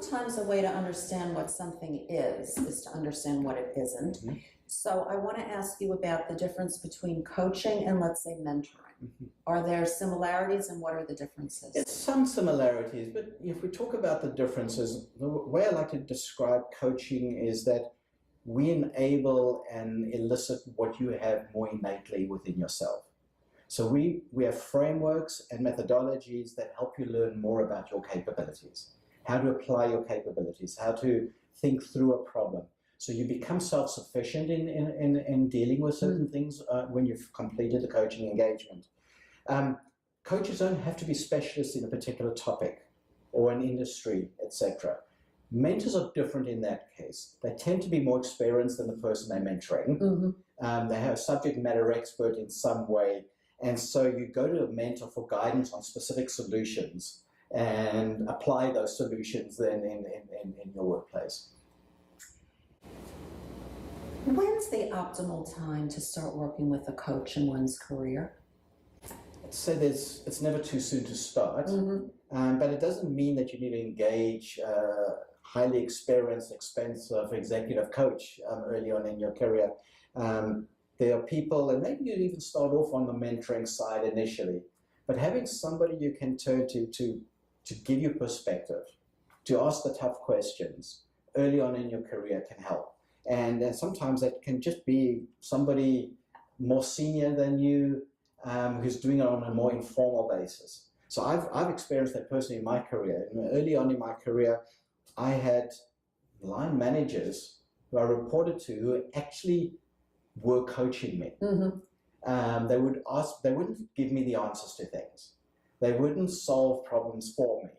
sometimes a way to understand what something is to understand what it isn't. Mm-hmm. So I want to ask you about the difference between coaching and, let's say, mentoring. Mm-hmm. Are there similarities, and what are the differences? It's some similarities, but if we talk about the differences, the way I like to describe coaching is that we enable and elicit what you have more innately within yourself. So we have frameworks and methodologies that help you learn more about your capabilities, how to apply your capabilities, how to think through a problem. So you become self-sufficient in dealing with certain things when you've completed the coaching engagement. Coaches don't have to be specialists in a particular topic or an industry, etc. Mentors are different in that case. They tend to be more experienced than the person they're mentoring. Mm-hmm. They have a subject matter expert in some way. And so you go to a mentor for guidance on specific solutions and apply those solutions then in your workplace. When's the optimal time to start working with a coach in one's career? I'd say it's never too soon to start, mm-hmm. But it doesn't mean that you need to engage a highly experienced, expensive executive coach early on in your career. There are people, and maybe you even start off on the mentoring side initially, but having somebody you can turn to give you perspective, to ask the tough questions early on in your career can help. And sometimes that can just be somebody more senior than you who's doing it on a more informal basis. So I've experienced that personally in my career. Early on in my career, I had line managers who I reported to who actually were coaching me. Mm-hmm. They wouldn't give me the answers to things. They wouldn't solve problems for me.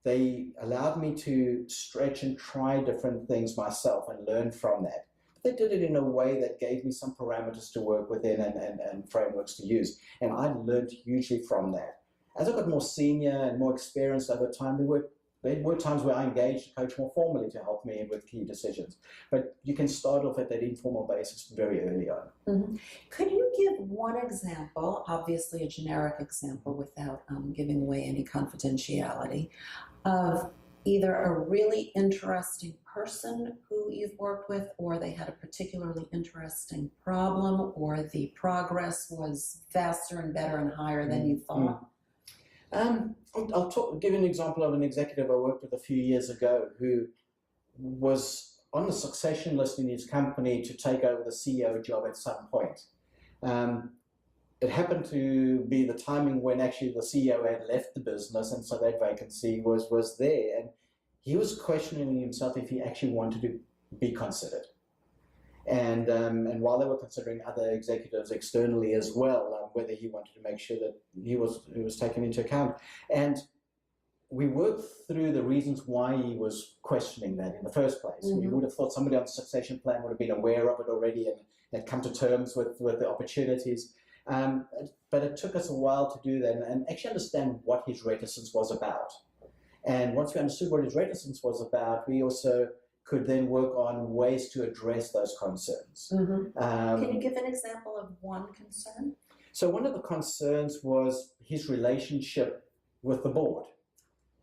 They allowed me to stretch and try different things myself and learn from that. But they did it in a way that gave me some parameters to work within and frameworks to use. And I learned hugely from that. As I got more senior and more experienced over time, there were times where I engaged a coach more formally to help me with key decisions. But you can start off at that informal basis very early on. Mm-hmm. Could you give one example, obviously a generic example without giving away any confidentiality, of either a really interesting person who you've worked with, or they had a particularly interesting problem, or the progress was faster and better and higher than you thought? I'll give you an example of an executive I worked with a few years ago who was on the succession list in his company to take over the CEO job at some point. It happened to be the timing when actually the CEO had left the business, and so that vacancy was there. And he was questioning himself if he actually wanted to be considered. And while they were considering other executives externally as well, whether he wanted to make sure that he was taken into account. And we worked through the reasons why he was questioning that in the first place. Mm-hmm. We would have thought somebody on the succession plan would have been aware of it already and had come to terms with the opportunities. But it took us a while to do that and actually understand what his reticence was about. And once we understood what his reticence was about, we also could then work on ways to address those concerns. Mm-hmm. Can you give an example of one concern? So one of the concerns was his relationship with the board.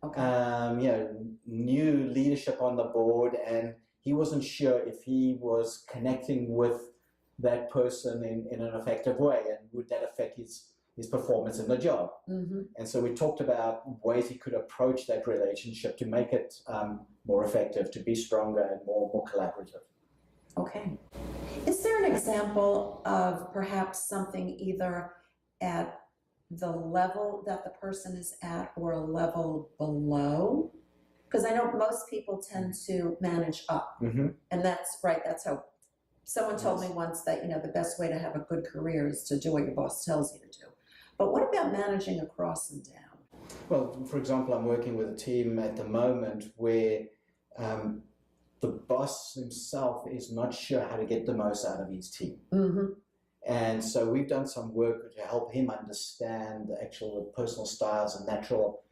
Okay. New leadership on the board, and he wasn't sure if he was connecting with that person in an effective way, and would that affect his performance in the job. Mm-hmm. And so we talked about ways he could approach that relationship to make it more effective, to be stronger and more collaborative. Okay. Is there an example of perhaps something either at the level that the person is at or a level below? Because I know most people tend to manage up. Mm-hmm. And that's right, that's how someone told me once that, the best way to have a good career is to do what your boss tells you to do. But what about managing across and down? Well, for example, I'm working with a team at the moment where the boss himself is not sure how to get the most out of his team. Mm-hmm. And so we've done some work to help him understand the actual personal styles and natural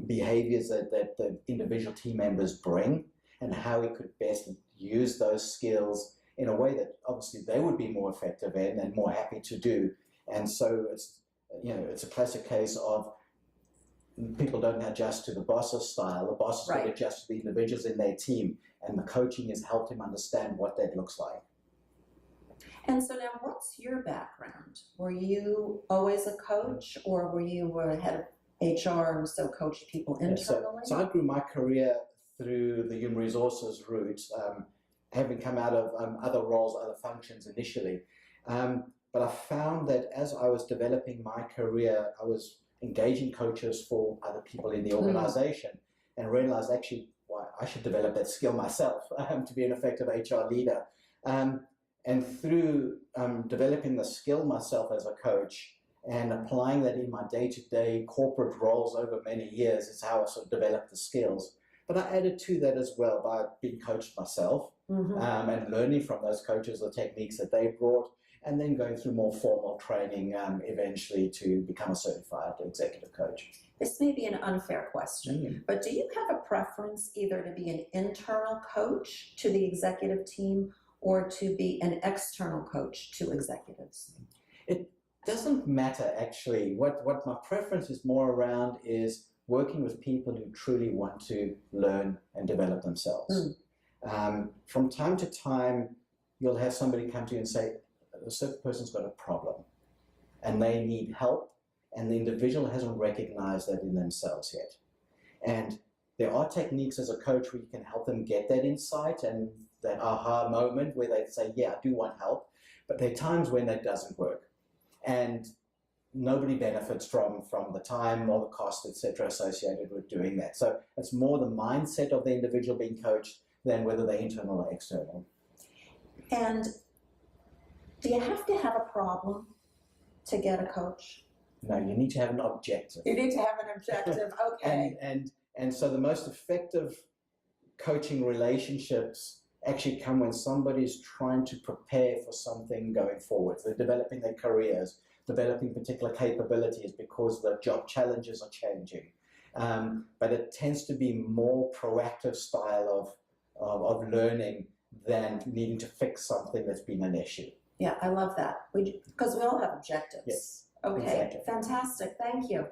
behaviors that the individual team members bring, and how he could best use those skills in a way that obviously they would be more effective in and more happy to do. And so it's a classic case of people don't adjust to the boss's style. The bosses Right. don't adjust to the individuals in their team, and the coaching has helped him understand what that looks like. And so now, what's your background? Were you always a coach, or were you head of HR, so coach people internally? So I grew my career through the human resources route, having come out of other roles, other functions initially. But I found that as I was developing my career, I was engaging coaches for other people in the organization and realized actually why I should develop that skill myself to be an effective HR leader. And through developing the skill myself as a coach and applying that in my day-to-day corporate roles over many years is how I sort of developed the skills. But I added to that as well by being coached myself and learning from those coaches the techniques that they brought, and then going through more formal training eventually to become a certified executive coach. This may be an unfair question, but do you have a preference either to be an internal coach to the executive team or to be an external coach to executives? It doesn't matter, actually. What my preference is more around is working with people who truly want to learn and develop themselves. From time to time, you'll have somebody come to you and say, a certain person's got a problem and they need help, and the individual hasn't recognized that in themselves yet. And there are techniques as a coach where you can help them get that insight and that aha moment where they say, yeah, I do want help, but there are times when that doesn't work. And nobody benefits from the time or the cost, etc., associated with doing that. So it's more the mindset of the individual being coached than whether they're internal or external. And do you have to have a problem to get a coach? No, you need to have an objective. You need to have an objective, okay. And so the most effective coaching relationships actually come when somebody's trying to prepare for something going forward. They're developing their careers, developing particular capabilities because the job challenges are changing. But it tends to be more proactive style of learning than needing to fix something that's been an issue. Yeah, I love that. Because we all have objectives. Yes, okay, exactly. Fantastic. Thank you.